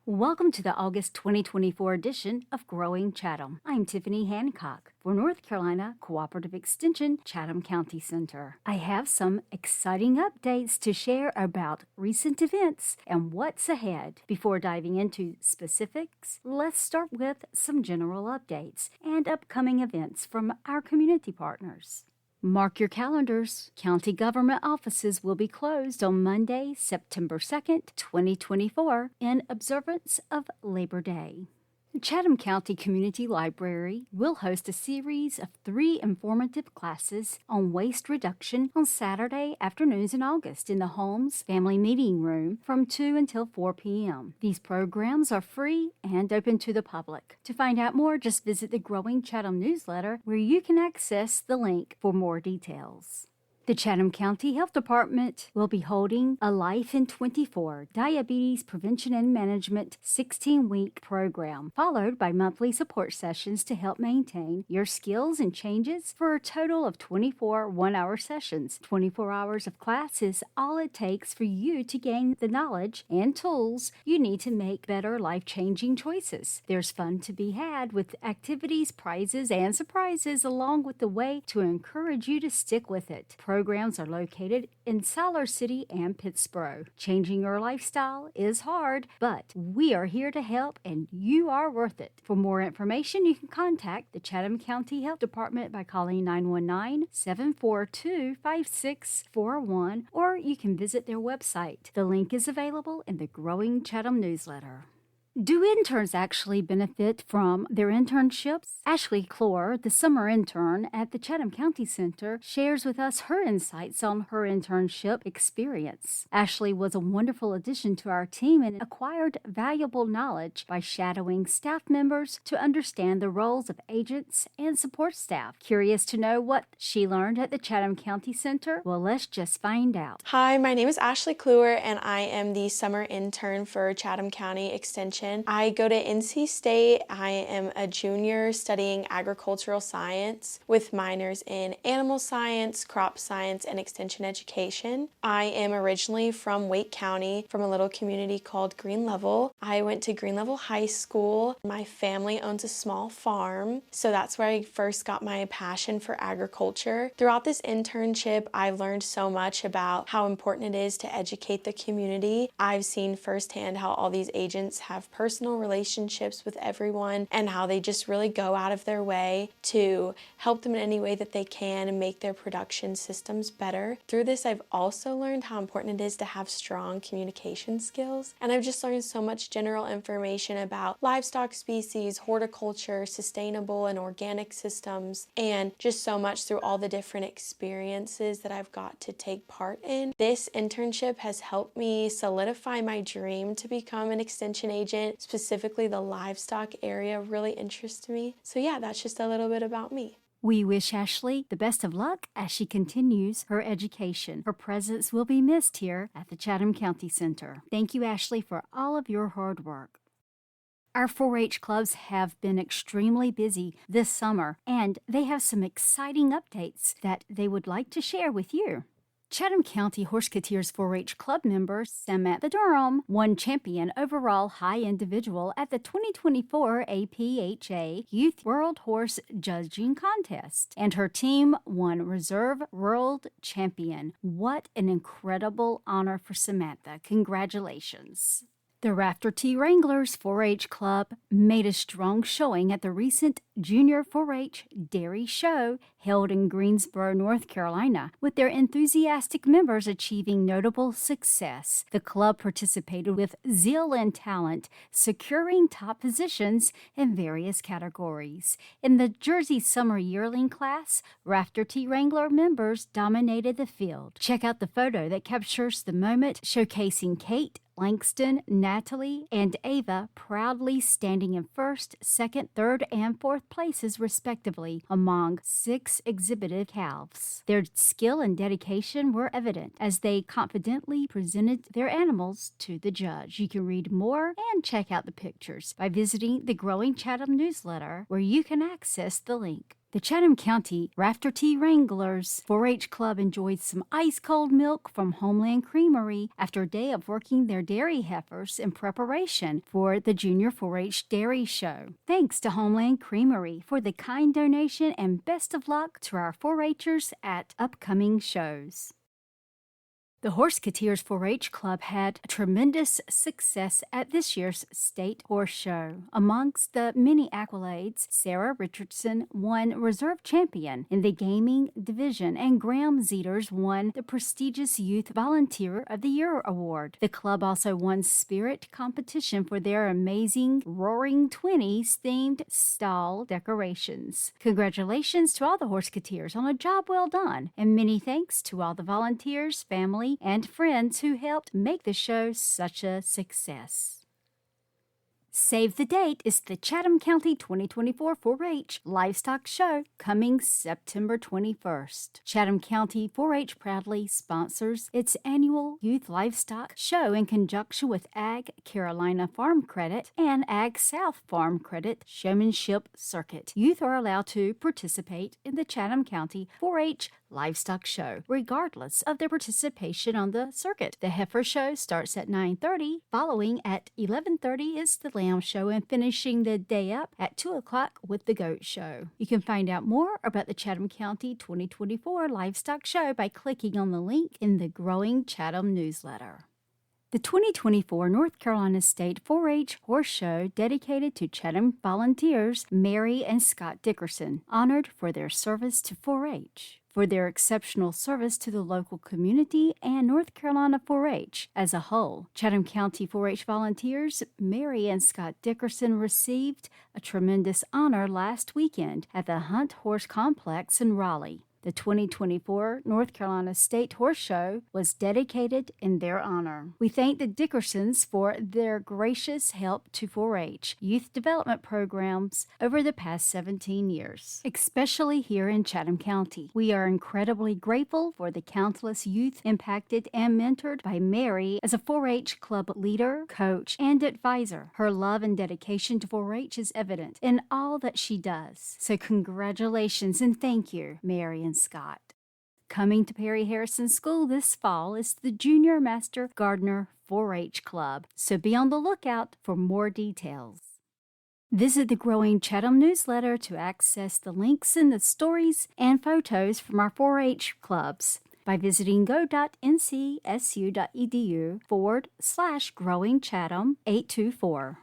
Welcome to the August 2024 edition of Growing Chatham. I'm Tiffany Hancock for North Carolina Cooperative Extension Chatham County Center. I have some exciting updates to share about recent events and what's ahead. Before diving into specifics, let's start with some general updates and upcoming events from our community partners. Mark your calendars. County government offices will be closed on Monday, September 2nd, 2024, in observance of Labor Day. The Chatham County Community Library will host a series of 3 informative classes on waste reduction on Saturday afternoons in August in the Holmes Family Meeting Room from 2 until 4 p.m. These programs are free and open to the public. To find out more, just visit the Growing Chatham newsletter where you can access the link for more details. The Chatham County Health Department will be holding a Life in 24 Diabetes Prevention and Management 16-week program, followed by monthly support sessions to help maintain your skills and changes for a total of 24 one-hour sessions. 24 hours of class is all it takes for you to gain the knowledge and tools you need to make better life-changing choices. There's fun to be had with activities, prizes, and surprises, along with the way to encourage you to stick with it. Programs are located in Siler City and Pittsburgh. Changing your lifestyle is hard, but we are here to help and you are worth it. For more information, you can contact the Chatham County Health Department by calling 919-742-5641 or you can visit their website. The link is available in the Growing Chatham newsletter. Do interns actually benefit from their internships? Ashley Clore, the summer intern at the Chatham County Center, shares with us her insights on her internship experience. Ashley was a wonderful addition to our team and acquired valuable knowledge by shadowing staff members to understand the roles of agents and support staff. Curious to know what she learned at the Chatham County Center? Well, let's just find out. Hi, my name is Ashley Clore and I am the summer intern for Chatham County Extension. I go to NC State. I am a junior studying agricultural science with minors in animal science, crop science, and extension education. I am originally from Wake County, from a little community called Green Level. I went to Green Level High School. My family owns a small farm, so that's where I first got my passion for agriculture. Throughout this internship, I've learned so much about how important it is to educate the community. I've seen firsthand how all these agents have personal relationships with everyone and how they just really go out of their way to help them in any way that they can and make their production systems better. Through this, I've also learned how important it is to have strong communication skills. And I've just learned so much general information about livestock species, horticulture, sustainable and organic systems, and just so much through all the different experiences that I've got to take part in. This internship has helped me solidify my dream to become an extension agent. Specifically, the livestock area really interests me. So yeah, that's just a little bit about me. We wish Ashley the best of luck as she continues her education. Her presence will be missed here at the Chatham County Center. Thank you, Ashley, for all of your hard work. Our 4-H clubs have been extremely busy this summer, and they have some exciting updates that they would like to share with you. Chatham County Horseketeers 4-H Club member Samantha Durham won champion overall high individual at the 2024 APHA Youth World Horse Judging Contest, and her team won Reserve World Champion. What an incredible honor for Samantha. Congratulations. The Rafter T Wranglers 4-H Club made a strong showing at the recent Junior 4-H Dairy Show held in Greensboro, North Carolina, with their enthusiastic members achieving notable success. The club participated with zeal and talent, securing top positions in various categories. In the Jersey Summer Yearling class, Rafter T Wrangler members dominated the field. Check out the photo that captures the moment, showcasing Kate, Langston, Natalie, and Ava proudly standing in first, second, third, and fourth places respectively among 6 exhibited calves. Their skill and dedication were evident as they confidently presented their animals to the judge. You can read more and check out the pictures by visiting the Growing Chatham newsletter where you can access the link. The Chatham County Rafterty Wranglers 4-H Club enjoyed some ice-cold milk from Homeland Creamery after a day of working their dairy heifers in preparation for the Junior 4-H Dairy Show. Thanks to Homeland Creamery for the kind donation and best of luck to our 4-Hers at upcoming shows. The Horseketeers 4-H Club had a tremendous success at this year's State Horse Show. Amongst the many accolades, Sarah Richardson won Reserve Champion in the Gaming Division, and Graham Zeters won the prestigious Youth Volunteer of the Year award. The club also won Spirit Competition for their amazing Roaring Twenties themed stall decorations. Congratulations to all the Horseketeers on a job well done, and many thanks to all the volunteers, family, and friends who helped make the show such a success. Save the date is the Chatham County 2024 4-H Livestock Show coming September 21st. Chatham County 4-H proudly sponsors its annual Youth Livestock Show in conjunction with Ag Carolina Farm Credit and Ag South Farm Credit Showmanship Circuit. Youth are allowed to participate in the Chatham County 4-H Livestock Show, regardless of their participation on the circuit. The heifer show starts at 9:30. Following at 11:30 is the lamb show, and finishing the day up at 2 o'clock with the goat show. You can find out more about the Chatham County 2024 Livestock Show by clicking on the link in the Growing Chatham newsletter. The 2024 North Carolina State 4-H Horse Show, dedicated to Chatham volunteers Mary and Scott Dickerson, honored for their service to 4-H. For their exceptional service to the local community and North Carolina 4-H as a whole. Chatham County 4-H volunteers Mary and Scott Dickerson received a tremendous honor last weekend at the Hunt Horse Complex in Raleigh. The 2024 North Carolina State Horse Show was dedicated in their honor. We thank the Dickersons for their gracious help to 4-H youth development programs over the past 17 years, especially here in Chatham County. We are incredibly grateful for the countless youth impacted and mentored by Mary as a 4-H club leader, coach, and advisor. Her love and dedication to 4-H is evident in all that she does. So congratulations and thank you, Mary and Scott. Coming to Perry Harrison School this fall is the Junior Master Gardener 4-H Club, so be on the lookout for more details. Visit the Growing Chatham newsletter to access the links in the stories and photos from our 4-H clubs by visiting go.ncsu.edu/Growing Chatham 824.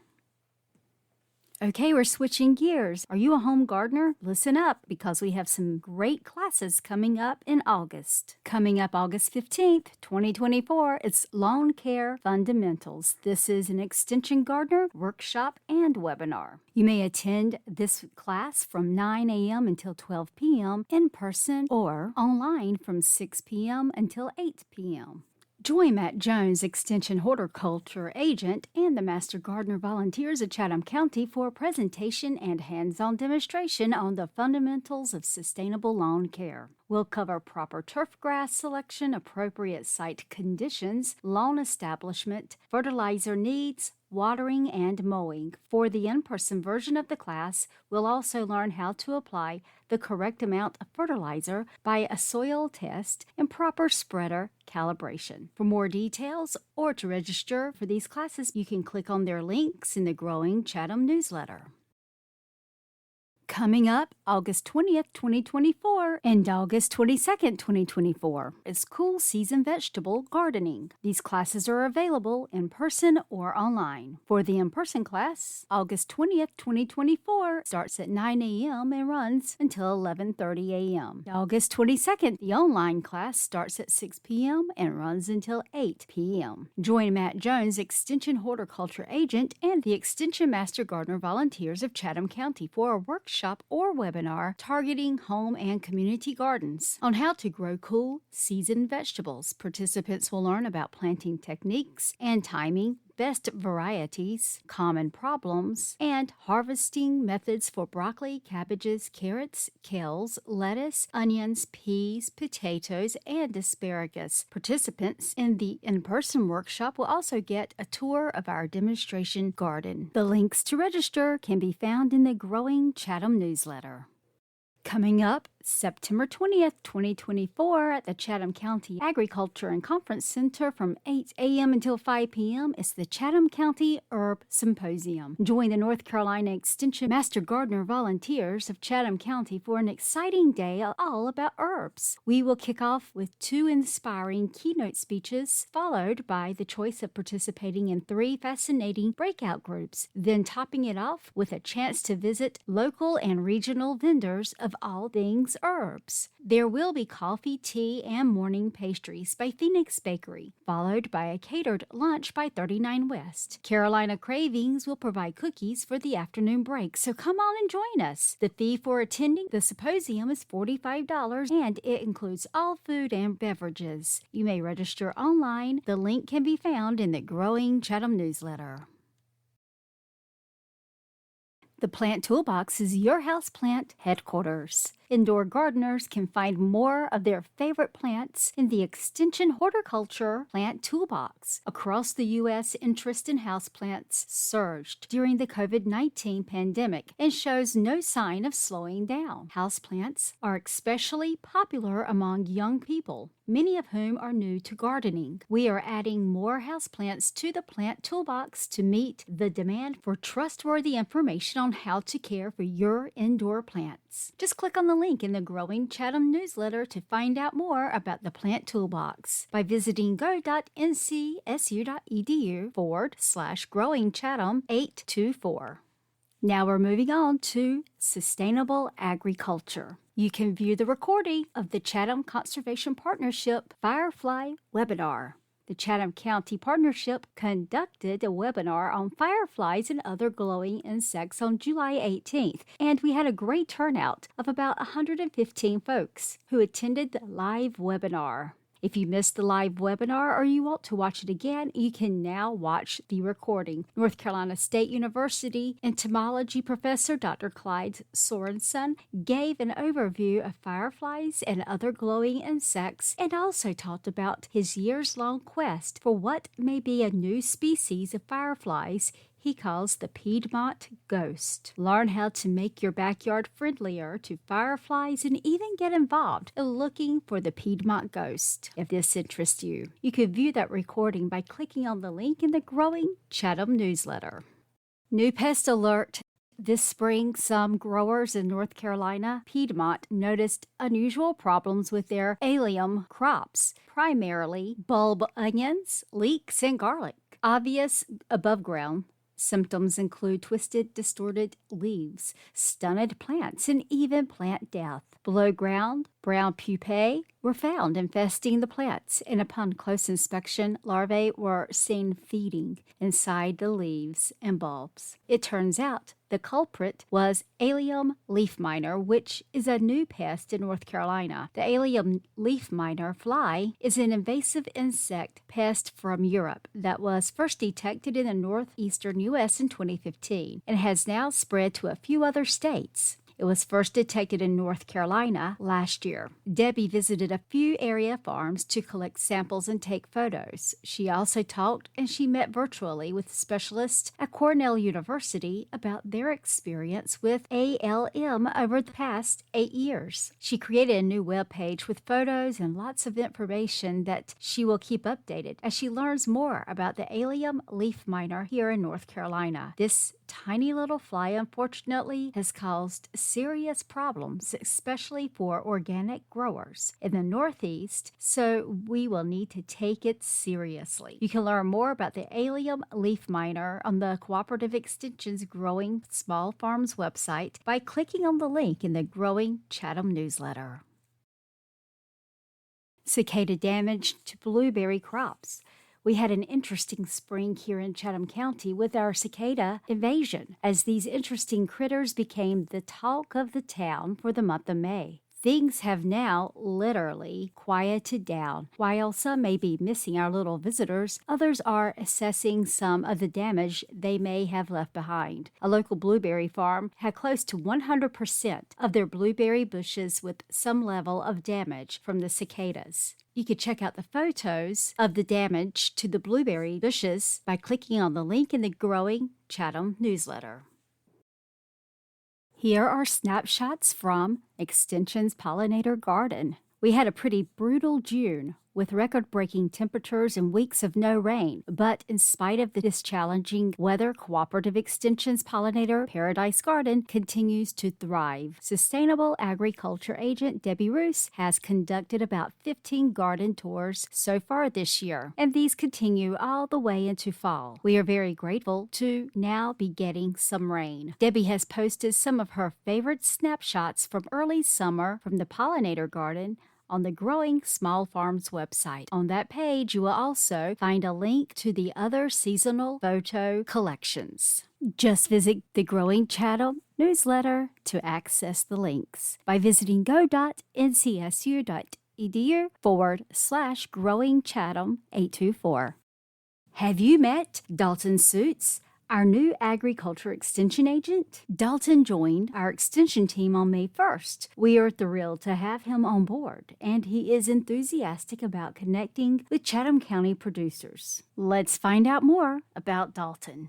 Okay, we're switching gears. Are you a home gardener? Listen up, because we have some great classes coming up in August. Coming up August 15th, 2024, it's Lawn Care Fundamentals. This is an Extension Gardener workshop and webinar. You may attend this class from 9 a.m. until 12 p.m. in person or online from 6 p.m. until 8 p.m. Join Matt Jones, Extension Horticulture Agent, and the Master Gardener volunteers of Chatham County for a presentation and hands-on demonstration on the fundamentals of sustainable lawn care. We'll cover proper turf grass selection, appropriate site conditions, lawn establishment, fertilizer needs, watering, and mowing. For the in-person version of the class, we'll also learn how to apply the correct amount of fertilizer by a soil test and proper spreader calibration. For more details or to register for these classes, you can click on their links in the Growing Chatham newsletter. Coming up August 20th, 2024 and August 22nd, 2024 is Cool Season Vegetable Gardening. These classes are available in person or online. For the in-person class, August 20th, 2024 starts at 9 a.m. and runs until 11:30 a.m. August 22nd, the online class starts at 6 p.m. and runs until 8 p.m. Join Matt Jones, Extension Horticulture Agent, and the Extension Master Gardener volunteers of Chatham County for a workshop or webinar targeting home and community gardens on how to grow cool season vegetables. Participants will learn about planting techniques and timing, best varieties, common problems, and harvesting methods for broccoli, cabbages, carrots, kales, lettuce, onions, peas, potatoes, and asparagus. Participants in the in-person workshop will also get a tour of our demonstration garden. The links to register can be found in the Growing Chatham newsletter. Coming up, September 20th, 2024, at the Chatham County Agriculture and Conference Center from 8 a.m. until 5 p.m. is the Chatham County Herb Symposium. Join the North Carolina Extension Master Gardener volunteers of Chatham County for an exciting day all about herbs. We will kick off with 2 inspiring keynote speeches, followed by the choice of participating in 3 fascinating breakout groups, then topping it off with a chance to visit local and regional vendors of all things herbs. There will be coffee, tea, and morning pastries by Phoenix Bakery, followed by a catered lunch by 39 West. Carolina Cravings will provide cookies for the afternoon break, so come on and join us. The fee for attending the symposium is $45, and it includes all food and beverages. You may register online. The link can be found in the Growing Chatham newsletter. The Plant Toolbox is your houseplant headquarters. Indoor gardeners can find more of their favorite plants in the Extension Horticulture Plant Toolbox. Across the U.S., interest in houseplants surged during the COVID-19 pandemic and shows no sign of slowing down. Houseplants are especially popular among young people, many of whom are new to gardening. We are adding more houseplants to the Plant Toolbox to meet the demand for trustworthy information on how to care for your indoor plants. Just click on the link in the Growing Chatham newsletter to find out more about the Plant Toolbox by visiting go.ncsu.edu/Growing Chatham 824. Now we're moving on to sustainable agriculture. You can view the recording of the Chatham Conservation Partnership Firefly webinar. The Chatham County Partnership conducted a webinar on fireflies and other glowing insects on July 18th, and we had a great turnout of about 115 folks who attended the live webinar. If you missed the live webinar or you want to watch it again, you can now watch the recording. North Carolina State University entomology professor Dr. Clyde Sorensen gave an overview of fireflies and other glowing insects and also talked about his years-long quest for what may be a new species of fireflies he calls the Piedmont ghost. Learn how to make your backyard friendlier to fireflies and even get involved in looking for the Piedmont ghost. If this interests you, you can view that recording by clicking on the link in the Growing Chatham newsletter. New pest alert. This spring, some growers in North Carolina, Piedmont, noticed unusual problems with their allium crops, primarily bulb onions, leeks, and garlic. Obvious above ground symptoms include twisted, distorted leaves, stunted plants, and even plant death. Below ground, brown pupae were found infesting the plants, and upon close inspection, larvae were seen feeding inside the leaves and bulbs. It turns out the culprit was allium leaf miner, which is a new pest in North Carolina. The allium leaf miner fly is an invasive insect pest from Europe that was first detected in the northeastern U.S. in 2015 and has now spread to a few other states. It was first detected in North Carolina last year. Debbie visited a few area farms to collect samples and take photos. She also talked and she met virtually with specialists at Cornell University about their experience with ALM over the past 8 years. She created a new webpage with photos and lots of information that she will keep updated as she learns more about the allium leaf miner here in North Carolina. This tiny little fly, unfortunately, has caused serious problems, especially for organic growers in the Northeast, so we will need to take it seriously. You can learn more about the allium leaf miner on the Cooperative Extension's Growing Small Farms website by clicking on the link in the Growing Chatham newsletter. Cicada damage to blueberry crops. We had an interesting spring here in Chatham County with our cicada invasion, as these interesting critters became the talk of the town for the month of May. Things have now literally quieted down. While some may be missing our little visitors, others are assessing some of the damage they may have left behind. A local blueberry farm had close to 100% of their blueberry bushes with some level of damage from the cicadas. You can check out the photos of the damage to the blueberry bushes by clicking on the link in the Growing Chatham newsletter. Here are snapshots from Extension's Pollinator Garden. We had a pretty brutal June with record-breaking temperatures and weeks of no rain. But in spite of this challenging weather, Cooperative Extension's Pollinator Paradise Garden continues to thrive. Sustainable Agriculture Agent Debbie Roos has conducted about 15 garden tours so far this year, and these continue all the way into fall. We are very grateful to now be getting some rain. Debbie has posted some of her favorite snapshots from early summer from the Pollinator Garden on the Growing Small Farms website. On that page, you will also find a link to the other seasonal photo collections. Just visit the Growing Chatham newsletter to access the links by visiting go.ncsu.edu/growingchatham824. Have you met Dalton Suits, our new agriculture extension agent? Dalton joined our extension team on May 1st. We are thrilled to have him on board, and he is enthusiastic about connecting with Chatham County producers. Let's find out more about Dalton.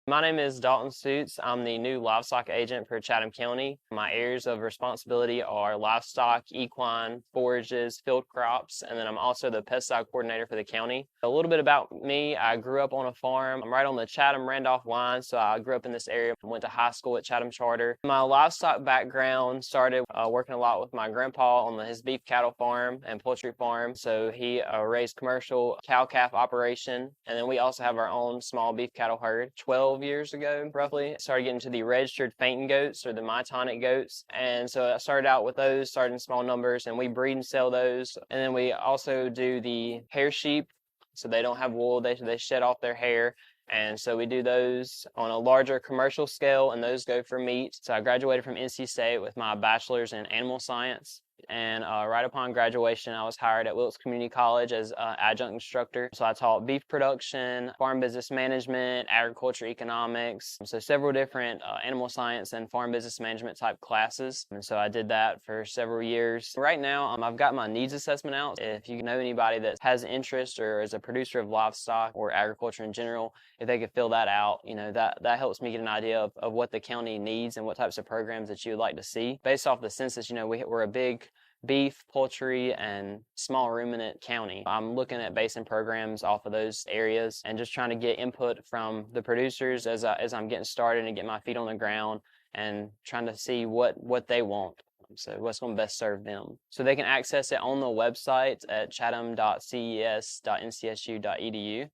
My name is Dalton Suits. I'm the new livestock agent for Chatham County. My areas of responsibility are livestock, equine, forages, field crops, and then I'm also the pesticide coordinator for the county. A little bit about me: I grew up on a farm. I'm right on the Chatham-Randolph line, so I grew up in this area. Went to high school at Chatham Charter. My livestock background started working a lot with my grandpa on his beef cattle farm and poultry farm. So he raised commercial cow-calf operation, and then we also have our own small beef cattle herd. 12 years ago, roughly, started getting to the registered fainting goats or the mytonic goats. And so I started out with those, started in small numbers, and we breed and sell those. And then we also do the hair sheep. So they don't have wool, they shed off their hair. And so we do those on a larger commercial scale, and those go for meat. So I graduated from NC State with my bachelor's in animal science. And right upon graduation, I was hired at Wilkes Community College as an adjunct instructor. So I taught beef production, farm business management, agriculture economics, so several different animal science and farm business management type classes. And so I did that for several years. Right now, I've got my needs assessment out. If you know anybody that has interest or is a producer of livestock or agriculture in general, if they could fill that out, that helps me get an idea of what the county needs and what types of programs that you would like to see. Based off the census, we're a big beef, poultry, and small ruminant county. I'm looking at basing programs off of those areas and just trying to get input from the producers as I'm getting started and get my feet on the ground and trying to see what they want. So what's going to best serve them. So they can access it on the website at chatham.ces.ncsu.edu.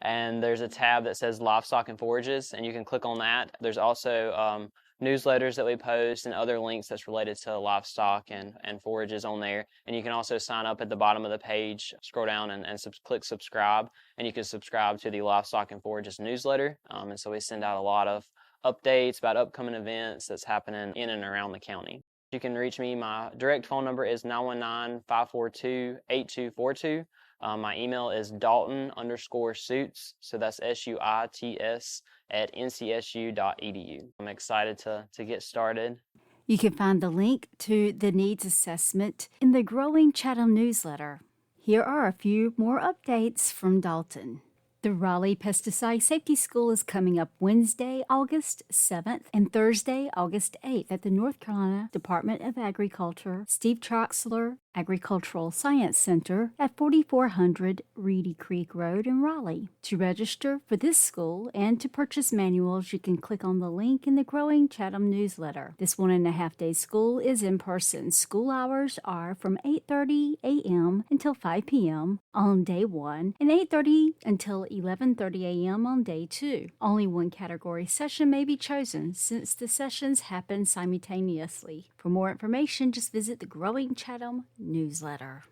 And there's a tab that says livestock and forages, and you can click on that. There's also newsletters that we post and other links that's related to livestock and forages on there. And you can also sign up at the bottom of the page, scroll down and click subscribe, and you can subscribe to the livestock and forages newsletter. And so we send out a lot of updates about upcoming events that's happening in and around the county. You can reach me. My direct phone number is 919-542-8242. My email is Dalton_Suits, so that's SUITS @ncsu.edu. I'm excited to get started. You can find the link to the needs assessment in the Growing Chatham newsletter. Here are a few more updates from Dalton. The Raleigh Pesticide Safety School is coming up Wednesday, August 7th and Thursday, August 8th at the North Carolina Department of Agriculture, Steve Troxler Agricultural Science Center at 4400 Reedy Creek Road in Raleigh. To register for this school and to purchase manuals, you can click on the link in the Growing Chatham newsletter. This 1.5-day school is in person. School hours are from 8:30 a.m. until 5 p.m. on day 1 and 8:30 until 11:30 a.m. on day 2. Only one category session may be chosen since the sessions happen simultaneously. For more information, just visit the Growing Chatham newsletter.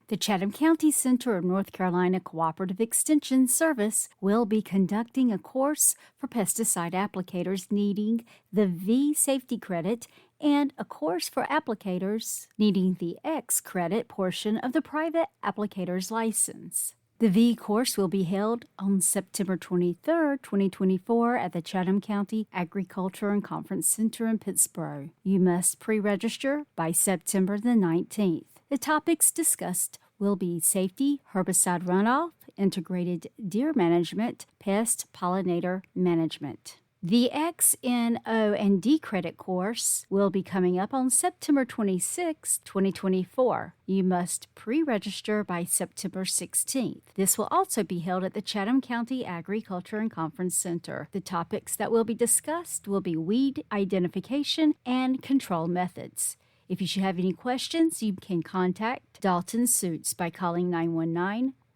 The Chatham County Center of North Carolina Cooperative Extension Service will be conducting a course for pesticide applicators needing the V Safety Credit and a course for applicators needing the X Credit portion of the private applicator's license. The V course will be held on September 23, 2024 at the Chatham County Agriculture and Conference Center in Pittsburgh. You must pre-register by September the 19th. The topics discussed will be safety, herbicide runoff, integrated deer management, pest pollinator management. The XNO and D credit course will be coming up on September 26, 2024. You must pre-register by September 16th. This will also be held at the Chatham County Agriculture and Conference Center. The topics that will be discussed will be weed identification and control methods. If you should have any questions, you can contact Dalton Suits by calling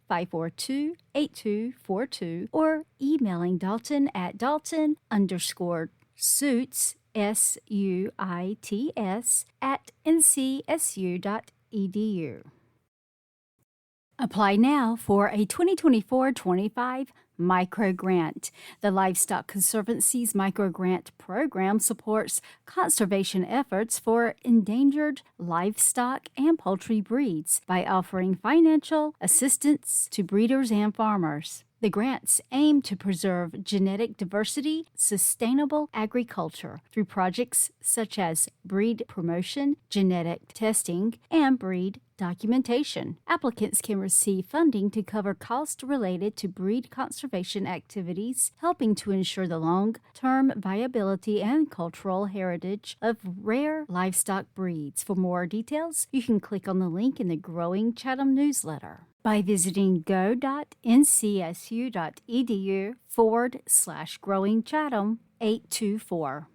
919-542-8242 or emailing Dalton at Dalton_Suits, SUITS, at ncsu.edu. Apply now for a 2024-25 micro grant. The Livestock Conservancy's micro grant program supports conservation efforts for endangered livestock and poultry breeds by offering financial assistance to breeders and farmers. The grants aim to preserve genetic diversity, sustainable agriculture through projects such as breed promotion, genetic testing, and breed documentation. Applicants can receive funding to cover costs related to breed conservation activities, helping to ensure the long-term viability and cultural heritage of rare livestock breeds. For more details, you can click on the link in the Growing Chatham newsletter by visiting go.ncsu.edu/Growing Chatham 824.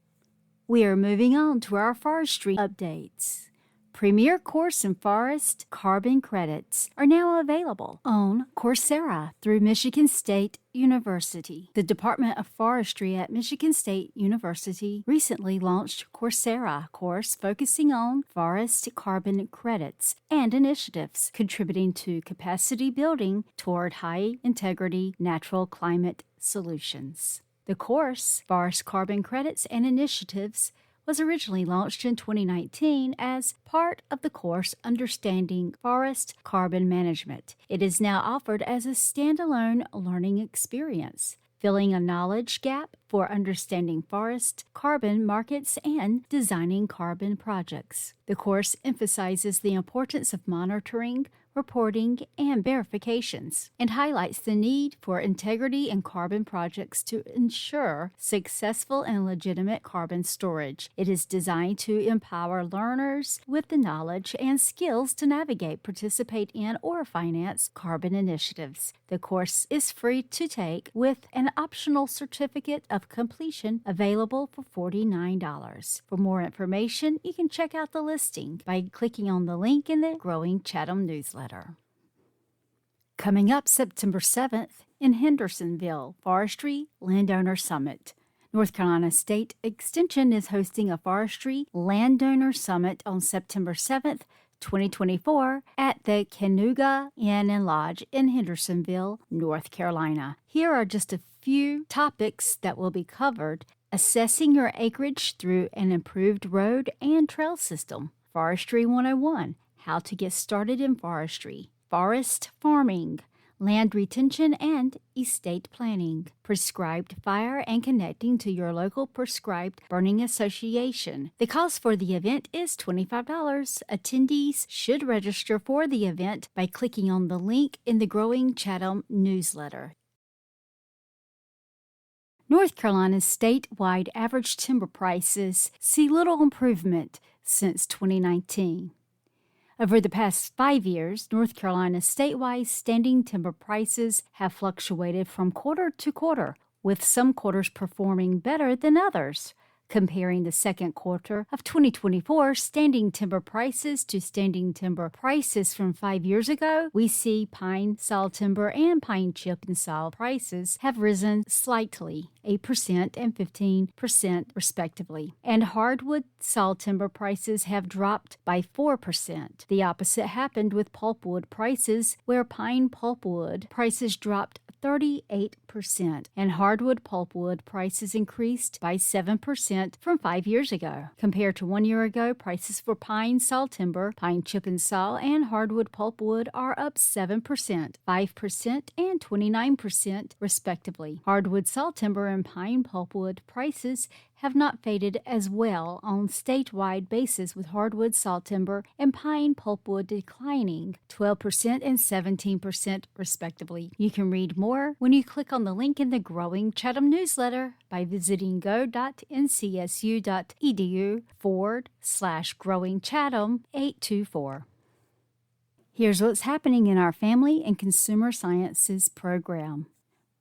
We are moving on to our forestry updates. Premier Course in Forest carbon credits are now available on Coursera through Michigan State University. The Department of Forestry at Michigan State University recently launched Coursera course focusing on forest carbon credits and initiatives contributing to capacity building toward high-integrity natural climate solutions. The course, Forest Carbon Credits and Initiatives, was originally launched in 2019 as part of the course Understanding Forest Carbon Management. It is now offered as a standalone learning experience, filling a knowledge gap for understanding forest carbon markets and designing carbon projects. The course emphasizes the importance of monitoring, reporting, and verifications, and highlights the need for integrity in carbon projects to ensure successful and legitimate carbon storage. It is designed to empower learners with the knowledge and skills to navigate, participate in, or finance carbon initiatives. The course is free to take with an optional certificate of completion available for $49. For more information, you can check out the listing by clicking on the link in the Growing Chatham newsletter. Coming up September 7th in Hendersonville, Forestry Landowner Summit. North Carolina State Extension is hosting a Forestry Landowner Summit on September 7th, 2024 at the Cayuga Inn and Lodge in Hendersonville, North Carolina. Here are just a few topics that will be covered: assessing your acreage through an improved road and trail system, Forestry 101, how to get started in forestry, forest farming, land retention and estate planning, prescribed fire and connecting to your local prescribed burning association. The cost for the event is $25. Attendees should register for the event by clicking on the link in the Growing Chatham newsletter. North Carolina's statewide average timber prices see little improvement since 2019. Over the past 5 years, North Carolina's statewide standing timber prices have fluctuated from quarter to quarter, with some quarters performing better than others. Comparing the second quarter of 2024 standing timber prices to standing timber prices from 5 years ago, we see pine saw timber and pine chip and saw prices have risen slightly, 8% and 15% respectively, and hardwood saw timber prices have dropped by 4%. The opposite happened with pulpwood prices, where pine pulpwood prices dropped 38%, and hardwood pulpwood prices increased by 7% from 5 years ago. Compared to 1 year ago, prices for pine saw timber, pine chip and saw, and hardwood pulpwood are up 7%, 5%, and 29% respectively. Hardwood saw timber and pine pulpwood prices have not faded as well on statewide basis, with hardwood sawtimber and pine pulpwood declining 12% and 17% respectively. You can read more when you click on the link in the Growing Chatham newsletter by visiting go.ncsu.edu/Growing Chatham 824. Here's what's happening in our Family and Consumer Sciences program.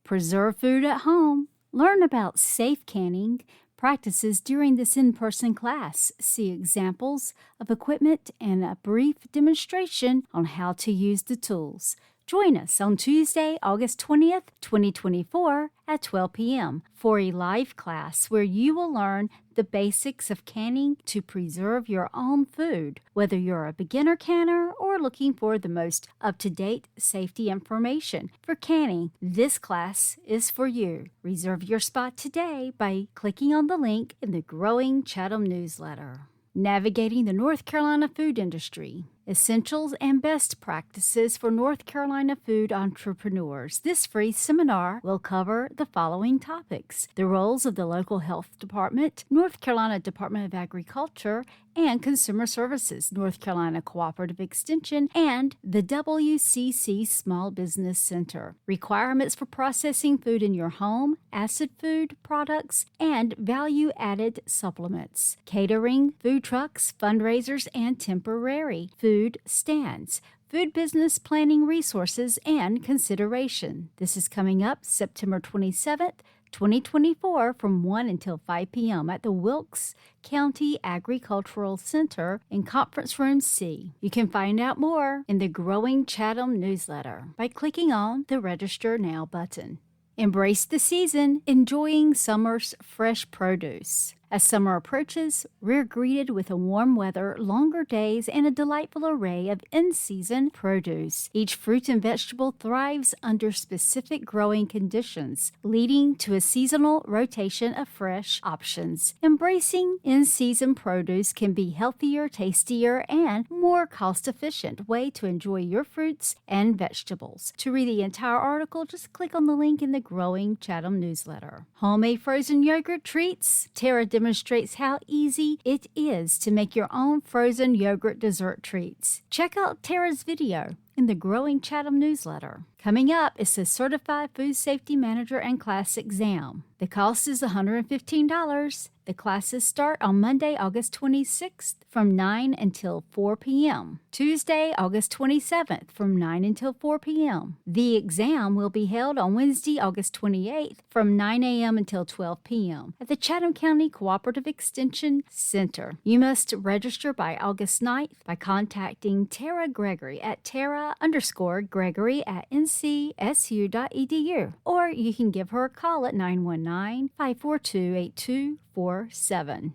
Preserve food at home. Learn about safe canning practices during this in-person class. See examples of equipment and a brief demonstration on how to use the tools. Join us on Tuesday, August 20th, 2024 at 12 p.m. for a live class where you will learn the basics of canning to preserve your own food. Whether you're a beginner canner or looking for the most up-to-date safety information for canning, this class is for you. Reserve your spot today by clicking on the link in the Growing Chatham newsletter. Navigating the North Carolina food industry. Essentials and Best Practices for North Carolina Food Entrepreneurs. This free seminar will cover the following topics: the roles of the local health department, North Carolina Department of Agriculture and Consumer Services, North Carolina Cooperative Extension, and the WCC Small Business Center. Requirements for processing food in your home, acid food products, and value-added supplements. Catering, food trucks, fundraisers, and temporary food stands. Food business planning resources and consideration. This is coming up September 27th, 2024 from 1 until 5 p.m. at the Wilkes County Agricultural Center in Conference Room C. You can find out more in the Growing Chatham newsletter by clicking on the Register Now button. Embrace the season, enjoying summer's fresh produce. As summer approaches, we're greeted with a warm weather, longer days, and a delightful array of in-season produce. Each fruit and vegetable thrives under specific growing conditions, leading to a seasonal rotation of fresh options. Embracing in-season produce can be healthier, tastier, and more cost-efficient way to enjoy your fruits and vegetables. To read the entire article, just click on the link in the Growing Chatham newsletter. Homemade frozen yogurt treats. Tara demonstrates how easy it is to make your own frozen yogurt dessert treats. Check out Tara's video in the Growing Chatham newsletter. Coming up is the Certified Food Safety Manager and Class exam. The cost is $115. The classes start on Monday, August 26th from 9 until 4 p.m. Tuesday, August 27th from 9 until 4 p.m. The exam will be held on Wednesday, August 28th from 9 a.m. until 12 p.m. at the Chatham County Cooperative Extension Center. You must register by August 9th by contacting Tara Gregory at Tara_Gregory at ncsu.edu, or you can give her a call at 919-542-8247.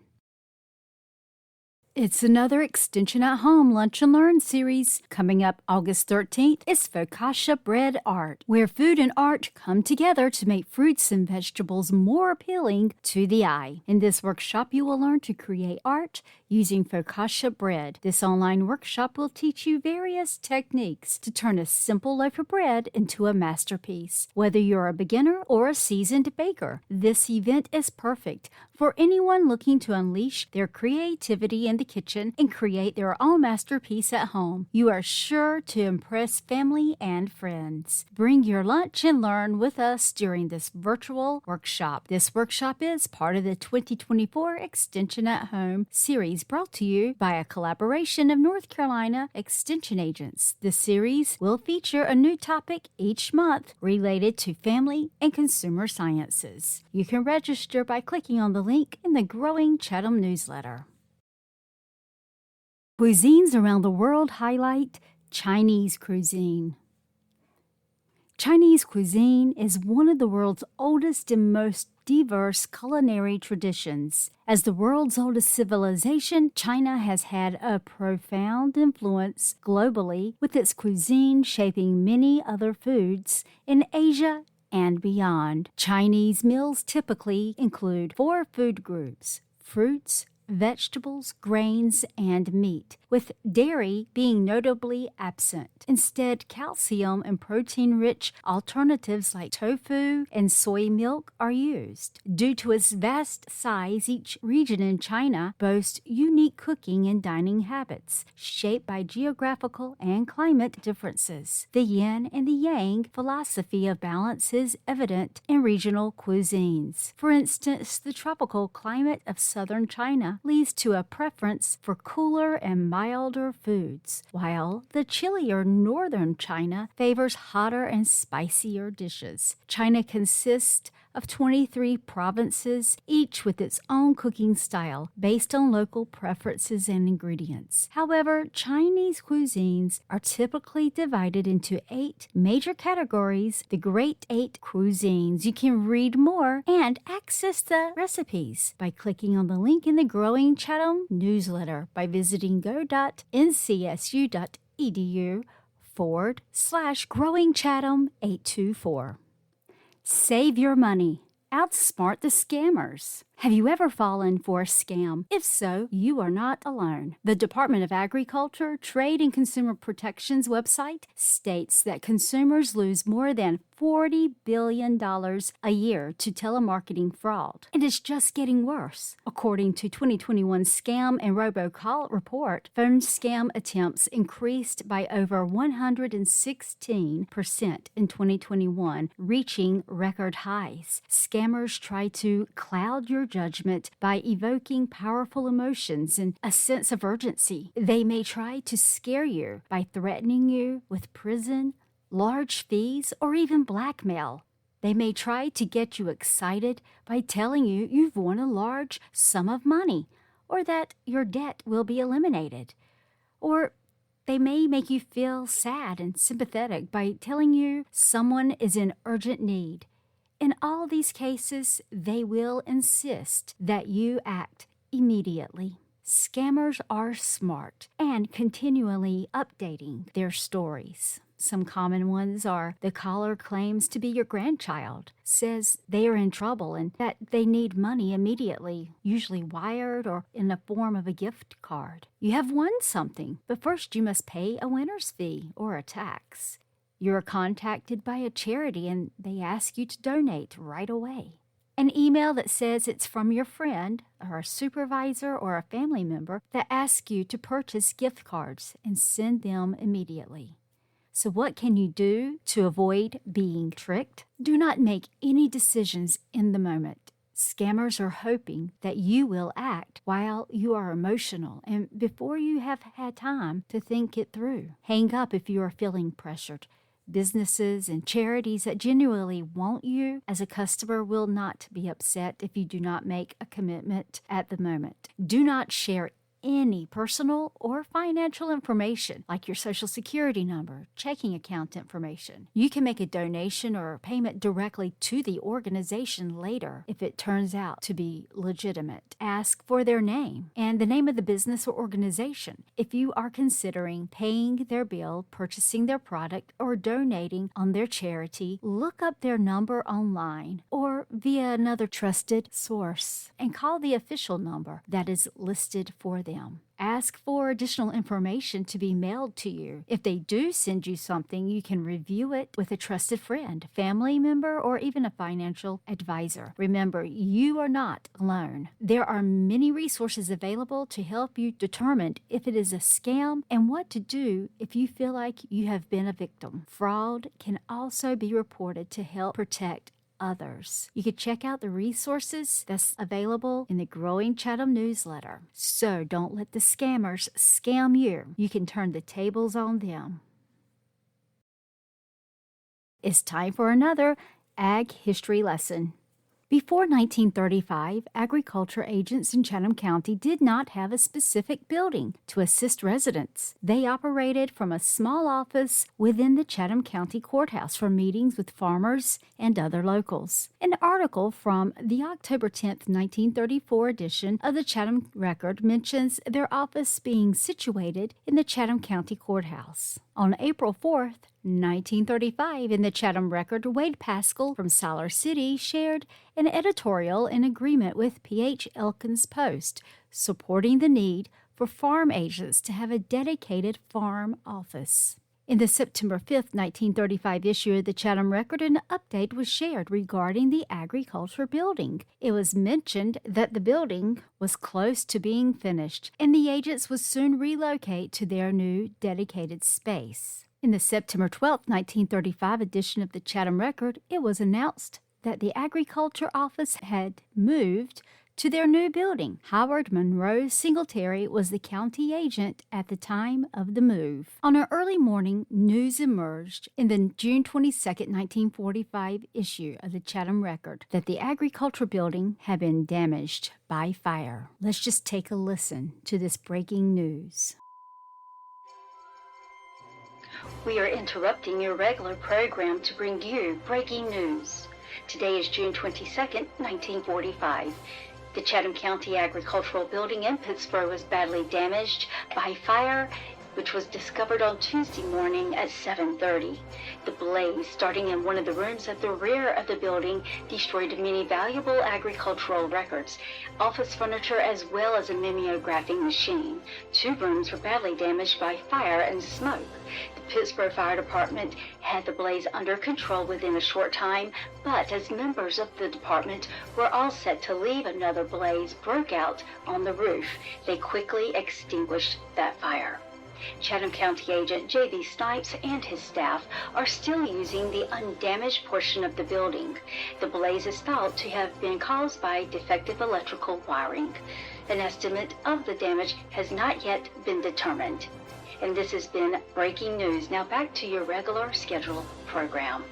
It's another Extension at Home Lunch and Learn series. Coming up August 13th is Focaccia Bread Art, where food and art come together to make fruits and vegetables more appealing to the eye. In this workshop, you will learn to create art using focaccia bread. This online workshop will teach you various techniques to turn a simple loaf of bread into a masterpiece. Whether you're a beginner or a seasoned baker, this event is perfect for anyone looking to unleash their creativity in the kitchen and create their own masterpiece at home. You are sure to impress family and friends. Bring your lunch and learn with us during this virtual workshop. This workshop is part of the 2024 Extension at Home series, brought to you by a collaboration of North Carolina Extension agents. The series will feature a new topic each month related to family and consumer sciences. You can register by clicking on the link in the Growing Chatham newsletter. Cuisines around the world highlight Chinese cuisine. Chinese cuisine is one of the world's oldest and most diverse culinary traditions. As the world's oldest civilization, China has had a profound influence globally, with its cuisine shaping many other foods in Asia and beyond. Chinese meals typically include 4 food groups: fruits, vegetables, grains, and meat, with dairy being notably absent. Instead, calcium and protein-rich alternatives like tofu and soy milk are used. Due to its vast size, each region in China boasts unique cooking and dining habits, shaped by geographical and climate differences. The yin and the yang philosophy of balance is evident in regional cuisines. For instance, the tropical climate of southern China leads to a preference for cooler and milder foods, while the chillier northern China favors hotter and spicier dishes. China consists of 23 provinces, each with its own cooking style based on local preferences and ingredients. However, Chinese cuisines are typically divided into 8 major categories, the Great 8 Cuisines. You can read more and access the recipes by clicking on the link in the Growing Chatham newsletter by visiting go.ncsu.edu/Growing Chatham 824. Save your money. Outsmart the scammers. Have you ever fallen for a scam? If so, you are not alone. The Department of Agriculture, Trade and Consumer Protection's website states that consumers lose more than $40 billion a year to telemarketing fraud. And it's just getting worse. According to 2021 Scam and Robocall report, phone scam attempts increased by over 116% in 2021, reaching record highs. Scammers try to cloud your judgment by evoking powerful emotions and a sense of urgency. They may try to scare you by threatening you with prison, large fees, or even blackmail. They may try to get you excited by telling you you've won a large sum of money or that your debt will be eliminated. Or they may make you feel sad and sympathetic by telling you someone is in urgent need. In all these cases, they will insist that you act immediately. Scammers are smart and continually updating their stories. Some common ones are the caller claims to be your grandchild, says they are in trouble and that they need money immediately, usually wired or in the form of a gift card. You have won something, but first you must pay a winner's fee or a tax. You're contacted by a charity and they ask you to donate right away. An email that says it's from your friend or a supervisor or a family member that asks you to purchase gift cards and send them immediately. So what can you do to avoid being tricked? Do not make any decisions in the moment. Scammers are hoping that you will act while you are emotional and before you have had time to think it through. Hang up if you are feeling pressured. Businesses and charities that genuinely want you as a customer will not be upset if you do not make a commitment at the moment. Do not share any personal or financial information like your social security number, checking account information. You can make a donation or a payment directly to the organization later if it turns out to be legitimate. Ask for their name and the name of the business or organization. If you are considering paying their bill, purchasing their product, or donating on their charity, look up their number online or via another trusted source and call the official number that is listed for them. Ask for additional information to be mailed to you. If they do send you something, you can review it with a trusted friend, family member, or even a financial advisor. Remember, you are not alone. There are many resources available to help you determine if it is a scam and what to do if you feel like you have been a victim. Fraud can also be reported to help protect others. You can check out the resources that's available in the Growing Chatham newsletter. So don't let the scammers scam you. You can turn the tables on them. It's time for another Ag History lesson. Before 1935, agriculture agents in Chatham County did not have a specific building to assist residents. They operated from a small office within the Chatham County Courthouse for meetings with farmers and other locals. An article from the October 10, 1934 edition of the Chatham Record mentions their office being situated in the Chatham County Courthouse. On April 4th, 1935, in the Chatham Record, Wade Pascal from Siler City shared an editorial in agreement with P.H. Elkins' Post, supporting the need for farm agents to have a dedicated farm office. In the September 5, 1935 issue of the Chatham Record, an update was shared regarding the agriculture building. It was mentioned that the building was close to being finished, and the agents would soon relocate to their new dedicated space. In the September 12, 1935 edition of the Chatham Record, it was announced that the agriculture office had moved to their new building. Howard Monroe Singletary was the county agent at the time of the move. On an early morning, news emerged in the June 22, 1945 issue of the Chatham Record that the agriculture building had been damaged by fire. Let's just take a listen to this breaking news. We are interrupting your regular program to bring you breaking news. Today is June 22nd, 1945. The Chatham County Agricultural Building in Pittsburgh was badly damaged by fire, which was discovered on Tuesday morning at 7:30. The blaze, starting in one of the rooms at the rear of the building, destroyed many valuable agricultural records, office furniture, as well as a mimeographing machine. 2 rooms were badly damaged by fire and smoke. The Pittsburgh Fire Department had the blaze under control within a short time, but as members of the department were all set to leave, another blaze broke out on the roof. They quickly extinguished that fire. Chatham County Agent J.B. Snipes and his staff are still using the undamaged portion of the building. The blaze is thought to have been caused by defective electrical wiring. An estimate of the damage has not yet been determined. And this has been breaking news. Now back to your regular scheduled program.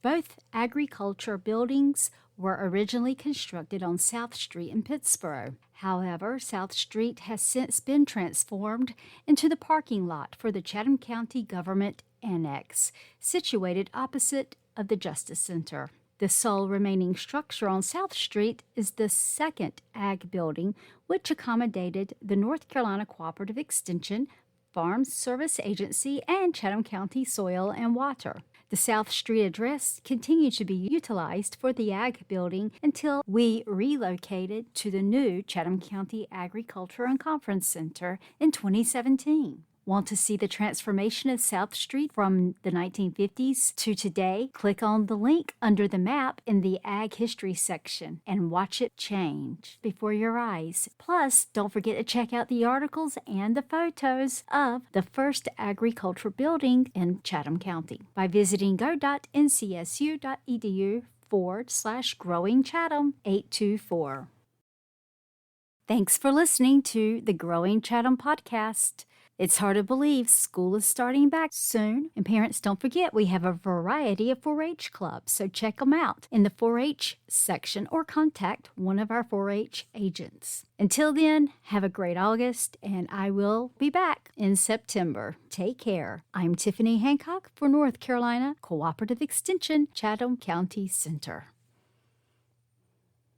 Both agriculture buildings were originally constructed on South Street in Pittsburgh. However, South Street has since been transformed into the parking lot for the Chatham County Government Annex, situated opposite of the Justice Center. The sole remaining structure on South Street is the second Ag building, which accommodated the North Carolina Cooperative Extension, Farm Service Agency, and Chatham County Soil and Water. The South Street address continued to be utilized for the Ag building until we relocated to the new Chatham County Agriculture and Conference Center in 2017. Want to see the transformation of South Street from the 1950s to today? Click on the link under the map in the Ag History section and watch it change before your eyes. Plus, don't forget to check out the articles and the photos of the first agriculture building in Chatham County by visiting go.ncsu.edu/Growing Chatham 824. Thanks for listening to the Growing Chatham podcast. It's hard to believe school is starting back soon. And parents, don't forget we have a variety of 4-H clubs, so check them out in the 4-H section or contact one of our 4-H agents. Until then, have a great August, and I will be back in September. Take care. I'm Tiffany Hancock for North Carolina Cooperative Extension, Chatham County Center.